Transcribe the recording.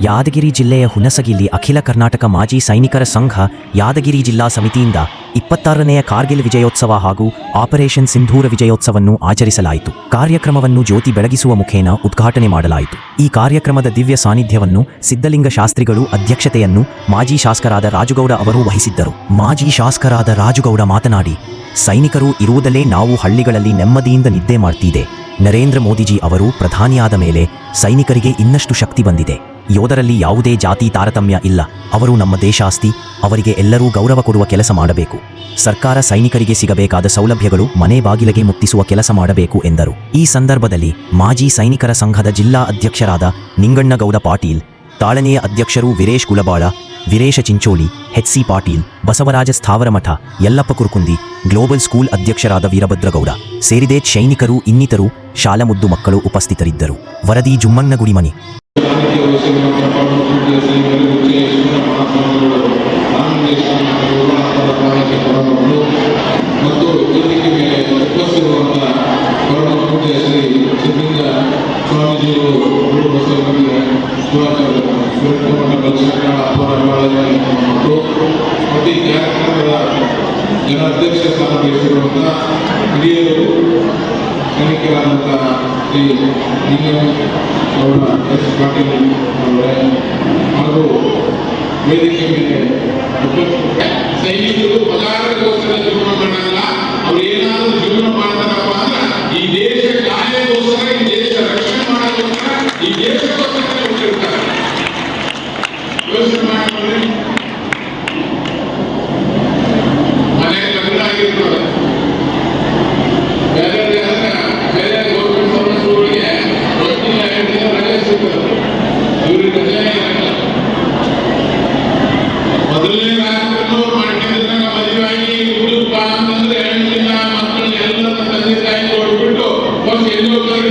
ಯಾದಗಿರಿ ಜಿಲ್ಲೆಯ ಹುಣಸಗಿಯಲ್ಲಿ ಅಖಿಲ ಕರ್ನಾಟಕ ಮಾಜಿ ಸೈನಿಕರ ಸಂಘ ಯಾದಗಿರಿ ಜಿಲ್ಲಾ ಸಮಿತಿಯಿಂದ 26ನೇಯ ಕಾರ್ಗಿಲ್ ವಿಜಯೋತ್ಸವ ಹಾಗೂ ಆಪರೇಷನ್ ಸಿಂಧೂರ ವಿಜಯೋತ್ಸವವನ್ನು ಆಚರಿಸಲಾಯಿತು. ಕಾರ್ಯಕ್ರಮವನ್ನು ಜ್ಯೋತಿ ಬೆಳಗಿಸುವ ಮುಖೇನ ಉದ್ಘಾಟನೆ ಮಾಡಲಾಯಿತು. ಈ ಕಾರ್ಯಕ್ರಮದ ದಿವ್ಯ ಸಾನ್ನಿಧ್ಯವನ್ನು ಸಿದ್ದಲಿಂಗ ಶಾಸ್ತ್ರಿಗಳು ಅಧ್ಯಕ್ಷತೆಯನ್ನು ಮಾಜಿ ಶಾಸಕರಾದ ರಾಜುಗೌಡ ಅವರು ವಹಿಸಿದ್ದರು. ಮಾಜಿ ಶಾಸಕರಾದ ರಾಜುಗೌಡ ಮಾತನಾಡಿ, ಸೈನಿಕರು ಇರುವುದಲ್ಲೇ ನಾವು ಹಳ್ಳಿಗಳಲ್ಲಿ ನೆಮ್ಮದಿಯಿಂದ ನಿದ್ದೆ ಮಾಡ್ತಿದೆ. ನರೇಂದ್ರ ಮೋದಿಜಿ ಅವರು ಪ್ರಧಾನಿಯಾದ ಮೇಲೆ ಸೈನಿಕರಿಗೆ ಇನ್ನಷ್ಟು ಶಕ್ತಿ ಬಂದಿದೆ. ಯೋಧರಲ್ಲಿ ಯಾವುದೇ ಜಾತಿ ತಾರತಮ್ಯ ಇಲ್ಲ. ಅವರು ನಮ್ಮ ದೇಶ ಆಸ್ತಿ. ಅವರಿಗೆ ಎಲ್ಲರೂ ಗೌರವ ಕೊಡುವ ಕೆಲಸ ಮಾಡಬೇಕು. ಸರ್ಕಾರ ಸೈನಿಕರಿಗೆ ಸಿಗಬೇಕಾದ ಸೌಲಭ್ಯಗಳು ಮನೆ ಬಾಗಿಲಿಗೆ ಮುಟ್ಟಿಸುವ ಕೆಲಸ ಮಾಡಬೇಕು ಎಂದರು. ಈ ಸಂದರ್ಭದಲ್ಲಿ ಮಾಜಿ ಸೈನಿಕರ ಸಂಘದ ಜಿಲ್ಲಾ ಅಧ್ಯಕ್ಷರಾದ ನಿಂಗಣ್ಣಗೌಡ ಪಾಟೀಲ್, ತಾಳನೆಯ ಅಧ್ಯಕ್ಷರು ವೀರೇಶ್ ಗುಲಬಾಳ, ವೀರೇಶ ಚಿಂಚೋಳಿ, ಎಚ್.ಸಿ. ಪಾಟೀಲ್, ಬಸವರಾಜ ಸ್ಥಾವರಮಠ, ಯಲ್ಲಪ್ಪ ಕುರುಕುಂದಿ, ಗ್ಲೋಬಲ್ ಸ್ಕೂಲ್ ಅಧ್ಯಕ್ಷರಾದ ವೀರಭದ್ರಗೌಡ ಸೇರಿದೆ ಸೈನಿಕರು ಇನ್ನಿತರು ಶಾಲಾ ಮುದ್ದು ಮಕ್ಕಳು ಉಪಸ್ಥಿತರಿದ್ದರು. ವರದಿ ಜುಮ್ಮಣ್ಣ ಗುಡಿಮನಿ. ಜನಾಧ್ಯಕ್ಷ ಸ್ಥಾನ ವಹಿಸಿರುವಂತಹ ಹಿರಿಯರು ಸೈನಿಕರಾದಂತಹ ಶ್ರೀ ನಿಂಗೇಗೌಡ ಎಸ್. ಪಾಟೀಲ್ ಅವರೇ ಹಾಗೂ ವೇದಿಕೆ ಮೇಲೆ ಸೈನಿಕರು ಪಗಾರಕ್ಕೋಸ್ಕರ ಜೀವನ ಮಾಡಲ್ಲ. ಅವ್ರು ಏನಾದರೂ ಜೀವನ ಮಾಡ್ತಾರಪ್ಪ ಅಂದ್ರೆ ಈ ದೇಶ ಕಾಯಕ್ಕೋಸ್ಕರ, ಈ ದೇಶ ರಕ್ಷಣೆ ಮಾಡೋಕ್ಕೋಸ್ಕರ, ಈ ದೇಶಕ್ಕೋಸ್ಕರ ಹುಟ್ಟಿರ್ತಾರೆ. ಯೋಚನೆ ಮಾಡಿ, ಮನೆ ಮಗನಾಗಿರ್ತಾರೆ. ಬೇರೆ ಗೌರ್ಮೆಂಟ್ ಸರ್ವಿಸ್ಗಳಿಗೆ ರಜೆ ಸಿಗ್ತದೆ, ಇವ್ರಿಗೆ ರಜೆ ಇರಲ್ಲ. ಮೊದಲನೇ ರಾತ್ರಿನೂ ಮಾಡ್ಕೊಂಡಿದ್ದಾಗ ಮದುವೆ ಆಗಿ ಹುಡುಗ ಅಂತಂದ್ರೆ 2 ದಿನ ಮಕ್ಕಳು ಎಲ್ಲ ತಂದೆ ತಾಯಿ ಕೊಟ್ಬಿಟ್ಟು ಫಸ್ಟ್ ಎಲ್ಲಿ ಹೋಗ್ತಾರೆ